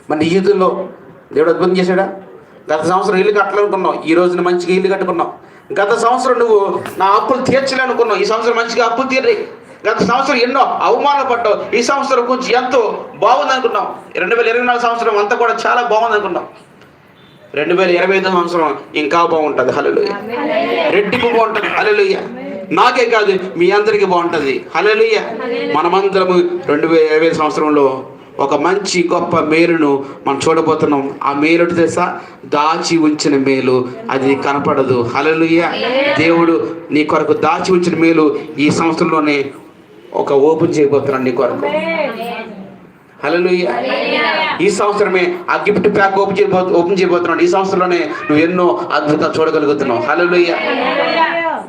మన జీవితంలో దేవుడు అద్భుతం చేశాడా? గత సంవత్సరం ఇల్లు కట్టాలనుకున్నావు, ఈ రోజున మంచిగా ఇల్లు కట్టుకున్నావు. గత సంవత్సరం నువ్వు నా అప్పులు తీర్చాలనుకున్నావు, ఈ సంవత్సరం మంచిగా అప్పులు తీర్రి. గత సంవత్సరం ఎన్నో అవమానాలు పడ్డావు, ఈ సంవత్సరం కొంచెం ఎంతో బాగుంది అనుకున్నావు. 2024 సంవత్సరం అంతా కూడా చాలా బాగుంది అనుకున్నావు. 2025 సంవత్సరం ఇంకా బాగుంటుంది. హల్లెలూయా. రెట్టింపు బాగుంటుంది. హల్లెలూయా. నాకే కాదు మీ అందరికీ బాగుంటుంది. హల్లెలూయా. మనమందరము 2025 సంవత్సరంలో ఒక మంచి గొప్ప మేలును మనం చూడబోతున్నాం. ఆ మేలు తెలుసా? దాచి ఉంచిన మేలు, అది కనపడదు. హల్లెలూయా. దేవుడు నీ కొరకు దాచి ఉంచిన మేలు ఈ సంవత్సరంలోనే ఒక ఓపెన్ చేయబోతున్నాడు నీ కొరకు. హల్లెలూయా. ఈ సంవత్సరమే ఆ గిఫ్ట్ ప్యాక్ ఓపెన్ చేయబోతున్నాడు. ఈ సంవత్సరంలోనే నువ్వు ఎన్నో అద్భుతాలు చూడగలుగుతున్నావు. హల్లెలూయా.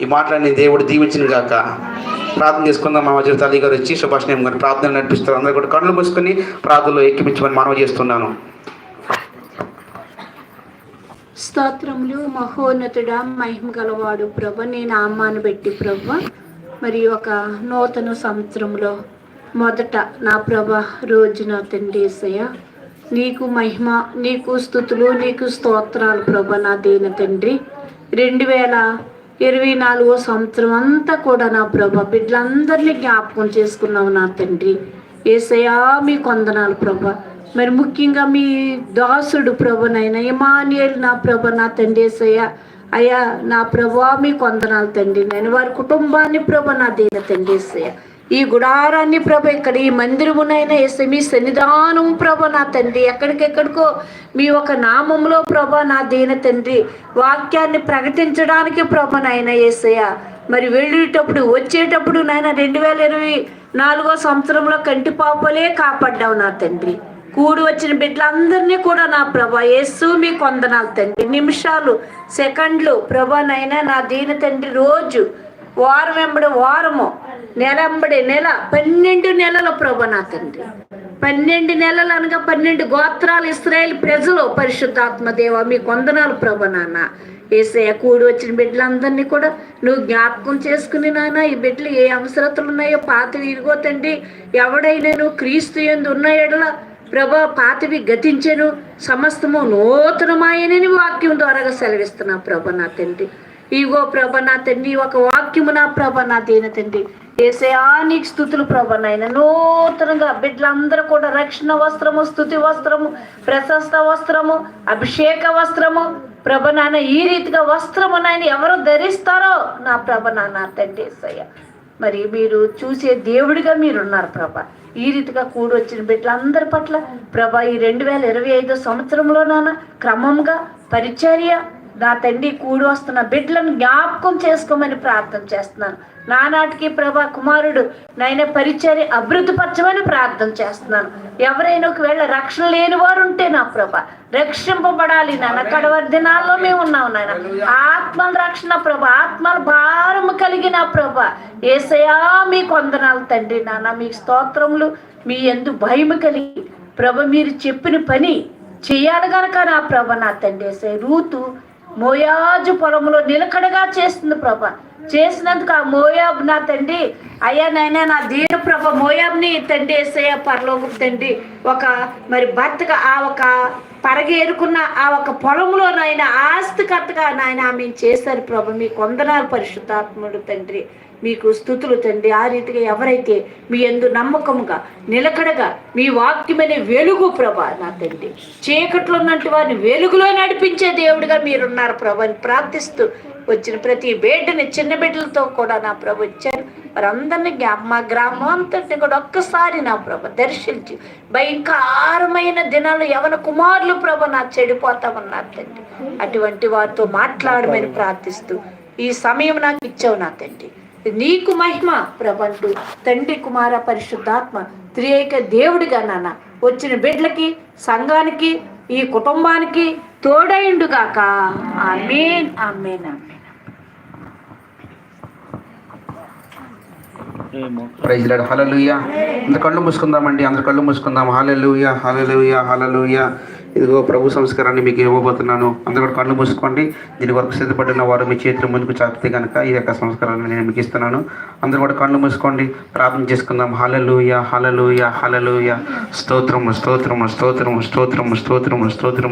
ఈ మాటలని దేవుడు దీవించిన గాక. ప్రార్థన చేసుకుందాం. మా మధ్య తల్లి గారు వచ్చి సుభాషణం గారు ప్రార్థన నడిపిస్తారు. అందరూ కూడా కళ్ళు మూసుకొని ప్రార్థనలో ఎక్కిపించమని మనవి చేస్తున్నాను. స్తోత్రములు. మహోన్నతుడా, మహిమ గలవాడు ప్రభ, నీ నామాన్ని బట్టి ప్రభ, మరి ఒక నూతన సంవత్సరంలో మొదట నా ప్రభ రోజున తండ్రి యేసయ్య, నీకు మహిమ, నీకు స్తుతులు, నీకు స్తోత్రాలు ప్రభ. నా దీన తండ్రి 2024 సంవత్సరం అంతా కూడా నా ప్రభ బిడ్డలందరినీ జ్ఞాపకం చేసుకున్నావు నా తండ్రి యేసయ్యా. మీ కొందనాలు ప్రభ. మరి ముఖ్యంగా మీ దాసుడు ప్రభనైనా ఇమానుయేల్ నా ప్రభ, నా తండ్రి యేసయ్య, అయ్యా నా ప్రభా మీ కొందనాలు తండ్రి. నేను వారి కుటుంబాన్ని ప్రభ, నా దీన తండ్రి యేసయ్య, ఈ గుడారాన్ని ప్రభ, ఇక్కడ ఈ మందిరమునైనా యేసయ్య, మీ సన్నిధానం ప్రభ, నా తండ్రి ఎక్కడికెక్కడికో మీ ఒక నామంలో ప్రభ, నా దీన తండ్రి వాక్యాన్ని ప్రకటించడానికి ప్రభ నాయన యేసయ్య. మరి వెళ్ళేటప్పుడు వచ్చేటప్పుడు నాయన 2024 సంవత్సరంలో కంటి పాపలే కాపాడ్డావు నా తండ్రి. కూడి వచ్చిన బిడ్డలందరినీ కూడా నా ప్రభ యేసు మీ కొందనాలు తండ్రి. నిమిషాలు, సెకండ్లు ప్రభ నైనా నా దీన తండ్రి, రోజు, వారం వెంబడి వారము, నెలంబడి నెల, 12 నెలల ప్రభ నా తండ్రి. 12 నెలలు అనగా 12 గోత్రాలు ఇశ్రాయేలు ప్రజలు. పరిశుద్ధాత్మ దేవ మీ కొందనాలు ప్రభ నాన్న యేసయ్య. కూడి వచ్చిన బిడ్డలందరినీ కూడా నువ్వు జ్ఞాపకం చేసుకుని నాన్న, ఈ బిడ్డలు ఏ అవసరతలు ఉన్నాయో పాతవి ఇదిగో తండ్రి, ఎవడైనా నువ్వు క్రీస్తు యందు ఉన్న ఎడల ప్రభ పాతవి గతించెను, సమస్తము నూతనమాయనని వాక్యం ద్వారాగా సెలవిస్తున్నా ప్రభ నా తండ్రి. ఇగో ప్రభ నా తండ్రి ఒక వాక్యము నా ప్రభ నా దీన తండ్రి యేసయ్యా, నీకు స్తుతులు ప్రభ నాయన. నూతనంగా బిడ్డలందరూ కూడా రక్షణ వస్త్రము, స్తుతి వస్త్రము, ప్రశస్త వస్త్రము, అభిషేక వస్త్రము ప్రభ నాన్న, ఈ రీతిగా వస్త్రము నాయన ఎవరు ధరిస్తారో నా ప్రభ నాన్న తండ్రి యేసయ్య. మరి మీరు చూసే దేవుడిగా మీరున్నారు ప్రభ. ఈ రీతిగా కూడి వచ్చిన బిడ్డలందరి పట్ల ప్రభ ఈ 2025 సంవత్సరంలో నాన్న క్రమంగా పరిచర్య నా తండ్రి కూడి వస్తున్న బిడ్డలను జ్ఞాపకం చేసుకోమని ప్రార్థన చేస్తున్నాను. నానాటికి ప్రభా కుమారుడు నాయన పరిచర్య అభివృద్ధిపరచమని ప్రార్థన చేస్తున్నాను. ఎవరైనా ఒకవేళ రక్షణ లేని వారు ఉంటే నా ప్రభ రక్షింపబడాలి నాన్న. కడవరి దినాల్లో మేము ఉన్నాం నాయన. ఆత్మల రక్షణ ప్రభ, ఆత్మల భారము కలిగిన ప్రభ యేసయ్యా మీ కొందనాలు తండ్రి నాన్న. మీ స్తోత్రములు, మీ యందు భయము కలిగి ప్రభ మీరు చెప్పిన పని చేయాలి గనక నా ప్రభ నా తండ్రి యేసయ్య. రూతు మోయాజు పొలంలో నిలకడగా చేస్తుంది ప్రభ. చేసినందుకు ఆ మోయాబు నా తండ్రి అయ్యా నాయన నా దీన ప్రభ మోయాబ్ని తండ్రి యేసయ్య పరలోకపు తండ్రి ఒక మరి భర్తగా ఆ ఒక పరగేరుకున్న ఆ ఒక పొలంలో నాయన ఆస్తికర్తగా నాయన ఆమె చేశారు ప్రభ. మీ కొందనాలు పరిశుద్ధాత్ముడు తండ్రి, మీకు స్తుతులు తండ్రి. ఆ రీతిగా ఎవరైతే మీ యందు నమ్మకముగా నిలకడగా మీ వాక్యమనే వెలుగు ప్రభ నా తండ్రి, చీకట్లో ఉన్నట్టు వారిని వెలుగులో నడిపించే దేవుడిగా మీరున్నారు ప్రభ అని ప్రార్థిస్తూ వచ్చిన ప్రతి బిడ్డని, చిన్న బిడ్డలతో కూడా నా ప్రభ వచ్చారు. వారందరినీ మా గ్రామం అంతటిని కూడా ఒక్కసారి నా ప్రభ దర్శించి భయంకరమైన దినాలు యవన కుమారులు ప్రభ నా చెడిపోతామన్నారు తండ్రి. అటువంటి వారితో మాట్లాడమని ప్రార్థిస్తూ ఈ సమయం నాకు ఇచ్చావు నా తండ్రి. నీకు మహిమ ప్రభంటూ తండ్రి కుమార పరిశుద్ధాత్మ త్రియేక దేవుడిగా నాన్న వచ్చిన బిడ్డలకి, సంఘానికి, ఈ కుటుంబానికి తోడైండుగాక. ఆమేన్ ఆమేన్ ఆమేన్. Praise lord. హల్లెలూయా. అందరు కళ్ళు మూసుకుందామండి, అందరు కళ్ళు మూసుకుందాం. హల్లెలూయా హల్లెలూయా హల్లెలూయా. ఇదిగో ప్రభు సంస్కారాన్ని మీకు ఇవ్వబోతున్నాను. అందరూ కూడా కళ్ళు మూసుకోండి. దీని వరకు సిద్ధపడిన వారు మీ చేతులు ముందుకు చాపితే కనుక ఈ యొక్క సంస్కారాన్ని నేను మీకు ఇస్తున్నాను. అందరూ కూడా కళ్ళు మూసుకోండి, ప్రార్థన చేసుకుందాం. హల్లెలూయా, హల్లెలూయా, హల్లెలూయా. స్తోత్రము, స్తోత్రము, స్తోత్రము, స్తోత్రము, స్తోత్రము, స్తోత్రము.